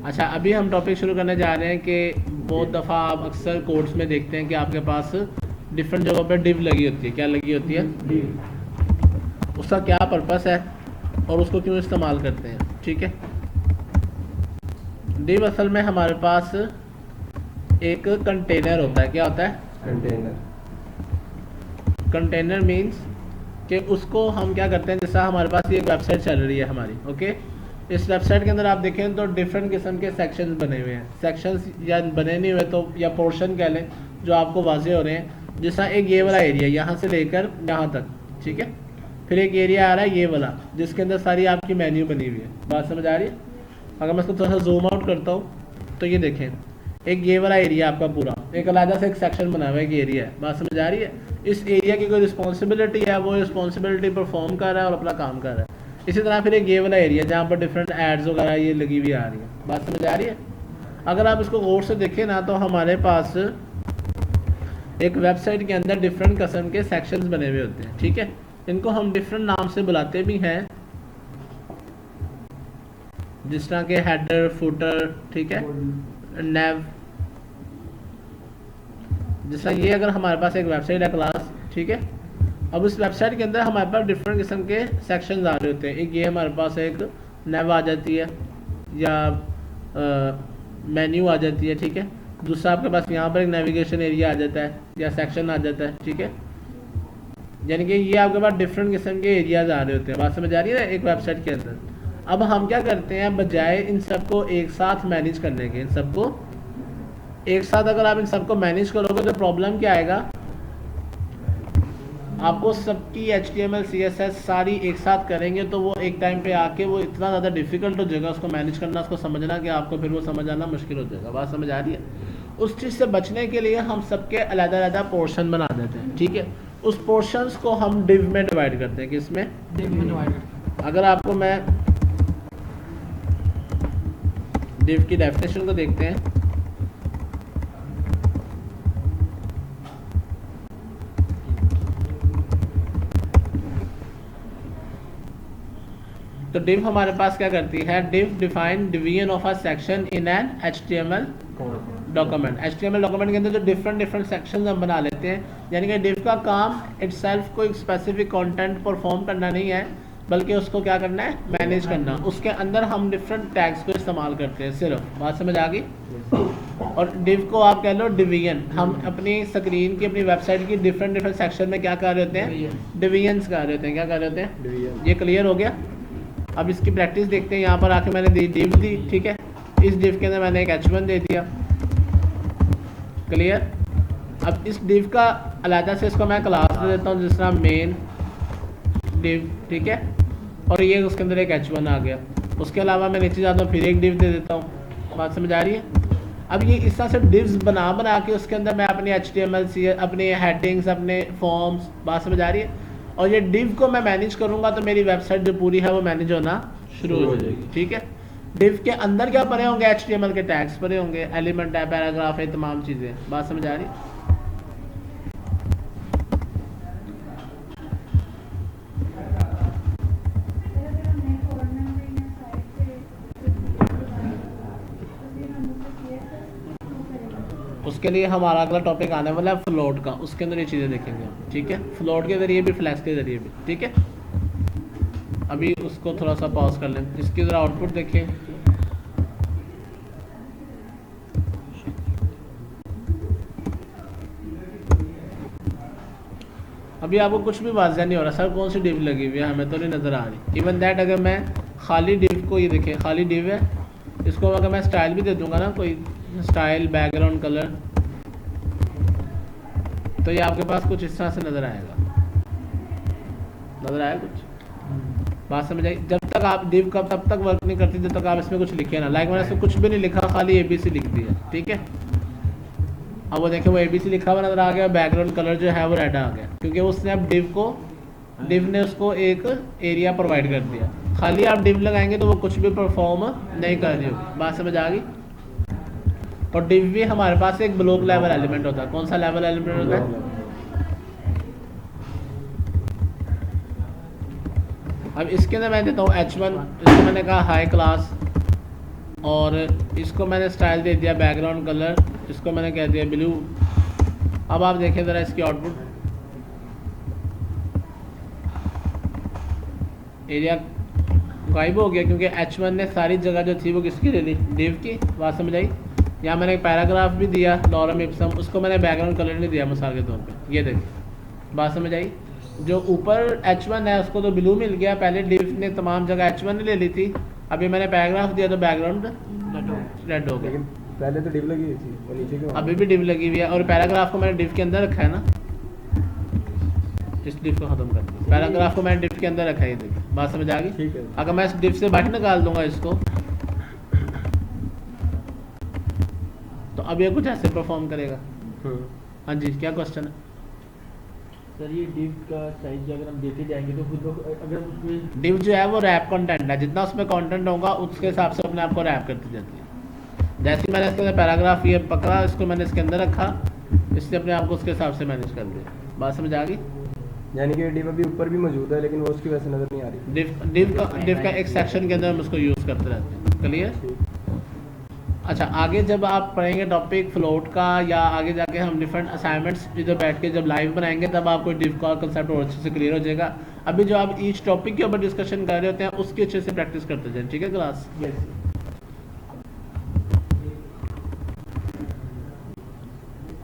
अच्छा, अभी हम टॉपिक शुरू करने जा रहे हैं कि बहुत दफ़ा आप अक्सर कोड्स में देखते हैं कि आपके पास डिफरेंट जगहों पर डिव लगी होती है। क्या लगी होती है? उसका क्या पर्पस है और उसको क्यों इस्तेमाल करते हैं। ठीक है, डिव असल में हमारे पास एक कंटेनर होता है। क्या होता है? कंटेनर। कंटेनर मीन्स कि उसको हम क्या करते हैं, जैसा हमारे पास ये एक वेबसाइट चल रही है हमारी। ओके, इस वेबसाइट के अंदर आप देखें तो डिफरेंट किस्म के सेक्शंस बने हुए हैं। सेक्शंस या बने नहीं हुए तो या पोर्शन कह लें जो आपको वाजे हो रहे हैं। जैसा एक ये वाला एरिया यहाँ से लेकर यहाँ तक, ठीक है। फिर एक एरिया आ रहा है ये वाला जिसके अंदर सारी आपकी मेन्यू बनी हुई है। बात समझ आ रही है? अगर मैं इसको थोड़ा सा जूम आउट करता हूँ तो ये देखें, एक ये वाला एरिया आपका पूरा एक अलग से एक सेक्शन बना हुआ है, एक एरिया है। बात समझ आ रही है? इस एरिया की कोई रिस्पॉन्सिबिलिटी है, वो रिस्पॉन्सिबिलिटी परफॉर्म कर रहा है और अपना काम कर रहा है। इसी तरह फिर एक ये वाला एरिया जहाँ पर डिफरेंट एड्स वगैरह ये लगी हुई आ रही है। बात समझ आ रही है? अगर आप इसको गौर से देखें ना तो हमारे पास एक वेबसाइट के अंदर डिफरेंट किस्म के सेक्शंस बने हुए होते हैं। ठीक है, इनको हम डिफरेंट नाम से बुलाते भी हैं, जिस तरह के हेडर, फुटर, ठीक है, नेव। जैसा ये अगर हमारे पास एक वेबसाइट है क्लास, ठीक है। अब उस वेबसाइट के अंदर हमारे पास डिफरेंट किस्म के सेक्शंस आ रहे होते हैं। एक ये हमारे पास एक नेव आ जाती है या मेन्यू आ जाती है, ठीक है। दूसरा आपके पास यहाँ पर एक नेविगेशन एरिया आ जाता है या सेक्शन आ जाता है, ठीक है। यानी कि ये आपके पास डिफरेंट किस्म के एरियाज आ रहे होते हैं। बात समझ आ रही है ना एक वेबसाइट के अंदर। अब हम क्या करते हैं, बजाय इन सबको एक साथ मैनेज करने के, इन सबको एक साथ अगर आप इन सबको मैनेज करोगे तो प्रॉब्लम क्या आएगा, आपको सबकी HTML CSS सारी एक साथ करेंगे तो वो एक टाइम पे आके वो इतना ज़्यादा डिफिकल्ट हो जाएगा उसको मैनेज करना, उसको समझना, कि आपको फिर वो समझ आना मुश्किल हो जाएगा। बात समझ आ रही है? उस चीज़ से बचने के लिए हम सबके अलग-अलग पोर्शन बना देते हैं, ठीक है। उस पोर्शंस को हम डिव में डिवाइड करते हैं। किसमें? डिव में डिवाइड करते हैं। अगर आपको मैं डिव की डेफिनेशन को देखते हैं तो डिव हमारे पास क्या करती है, div define division of a section in an HTML document. HTML document के अंदर जो डिफरेंट सेक्शंस हम बना लेते हैं, यानी कि डिव का काम इटसेल्फ कोई स्पेसिफिक कंटेंट परफॉर्म करना नहीं है, बल्कि उसको क्या करना है, मैनेज करना। उसके अंदर हम डिफरेंट टैग्स को इस्तेमाल करते हैं सिर्फ। बात समझ आ गई? और डिव को आप कह लो डिवीजन। हम अपनी स्क्रीन की, अपनी वेबसाइट की डिफरेंट सेक्शन में क्या कर रहे होते हैं, डिवीजन्स कर रहे होते हैं। क्या कर रहे होते हैं? ये क्लियर हो गया? अब इसकी प्रैक्टिस देखते हैं। यहाँ पर आके मैंने डिव दी, ठीक है। इस डिव के अंदर मैंने एक H1 दे दिया, क्लियर। अब इस डिव का अलग से इसको मैं क्लास दे देता हूँ, जिस तरह मेन डिव, ठीक है। और ये उसके अंदर एक H1 आ गया। उसके अलावा मैं नीचे जाता हूँ, फिर एक डिव दे देता हूँ। बात समझ आ रही है? अब ये इस तरह से डिव्स बना के उसके अंदर मैं अपनी HTML, अपने हेडिंग्स, अपने फॉर्म्स, बात समझ आ रही है। और ये डिव को मैं मैनेज करूंगा तो मेरी वेबसाइट जो पूरी है वो मैनेज होना शुरू हो जाएगी, ठीक है। डिव के अंदर क्या पड़े होंगे, HTML के टैग्स पड़े होंगे, एलिमेंट है, पैराग्राफ है, तमाम चीज़ें। बात समझ आ रही है? उसके लिए हमारा अगला टॉपिक आने वाला है फ्लोट का, उसके अंदर ये चीज़ें देखेंगे हम, ठीक है। फ्लोट के ज़रिए भी, फ्लैक्स के ज़रिए भी, ठीक है। अभी उसको थोड़ा सा पॉज कर लें, इसकी ज़रा आउटपुट देखें। अभी आपको कुछ भी वाज़ह नहीं हो रहा, सर कौन सी डिव लगी हुई है, हमें तो नहीं नज़र आ रही। इवन दैट अगर मैं खाली डिव को, ये देखें खाली डिव है, इसको अगर मैं स्टाइल भी दे दूंगा ना, कोई स्टाइल, बैकग्राउंड कलर, तो ये आपके पास कुछ इस तरह से नज़र आएगा। नज़र आया कुछ? बात समझ आई? जब तक आप डिव का तब तक वर्क नहीं करती जब तक आप इसमें कुछ लिखे ना। लाइक मैंने इसमें कुछ भी नहीं लिखा, खाली ABC लिख दिया, ठीक है। अब वो देखें, वो ABC लिखा हुआ नज़र आ गया, बैकग्राउंड कलर जो है वो रेड आ गया, क्योंकि उसने अब डिव ने उसको एक एरिया प्रोवाइड कर दिया। खाली आप डिव लगाएंगे तो वो कुछ भी परफॉर्म नहीं कर रही होगी। बात समझ आ गई? और डिव भी हमारे पास एक ब्लॉक लेवल एलिमेंट होता है। कौन सा लेवल एलिमेंट होता है? अब इसके अंदर मैं देता हूँ H1, इसको मैंने कहा हाई क्लास, और इसको मैंने स्टाइल दे दिया बैकग्राउंड कलर, इसको मैंने कह दिया ब्लू। अब आप देखें ज़रा इसकी आउटपुट, एरिया गायब हो गया क्योंकि H1 ने सारी जगह जो थी वो किसकी ले ली, डिव की। बात समझ आई। यहाँ मैंने एक पैराग्राफ भी दिया लॉरम इप्सम, उसको मैंने बैकग्राउंड कलर नहीं दिया मिसाल के तौर पे, ये देखिए। बात समझ आई। जो ऊपर H1 है उसको तो ब्लू मिल गया, पहले डिव ने तमाम जगह H1 ने ले ली थी, अभी मैंने पैराग्राफ दिया तो बैकग्राउंड रेड हो गया। लेकिन पहले तो डिव लगी हुई थी और नीचे क्यों? अभी भी डिव लगी हुई है और पैराग्राफ को मैंने डिव के अंदर रखा है ना, इस डिव को खत्म कर दिया, पैराग्राफ को मैंने डिव के अंदर रखा है। ये देखिए, बात समझ आ गई। ठीक है। अगर मैं इस डिव से बाहर निकाल दूंगा इसको, तो अब ये कुछ ऐसे परफॉर्म करेगा। हाँ जी, क्या क्वेश्चन है? सर ये div का साइज अगर हम देते जाएंगे तो खुद अगर हम उसमें डिव जो है वो रैप कंटेंट है, जितना उसमें कंटेंट होगा उसके हिसाब से अपने आप को रैप करती जाती है। जैसे ही मैंने इसके अंदर पैराग्राफ ये पकड़ा, इसको मैंने इसके अंदर रखा, इससे अपने आप को उसके हिसाब से मैनेज कर दिया। बात समझ आ गई। यानी कि डिव अभी ऊपर भी मौजूद है लेकिन वो उसकी वजह से नजर नहीं आ रही। डिव का एक सेक्शन के अंदर हम उसको यूज़ करते रहते हैं। क्लियर? ठीक। अच्छा, आगे जब आप पढ़ेंगे टॉपिक फ्लोट का या आगे जाके हम डिफरेंट असाइनमेंट्स इधर बैठ के जब लाइव बनाएंगे तब आपको डिव का कंसेप्ट और अच्छे से क्लियर हो जाएगा। अभी जो आप ईच टॉपिक के ऊपर डिस्कशन कर रहे होते हैं उसकी अच्छे से प्रैक्टिस करते जाएं। ठीक है क्लास? यस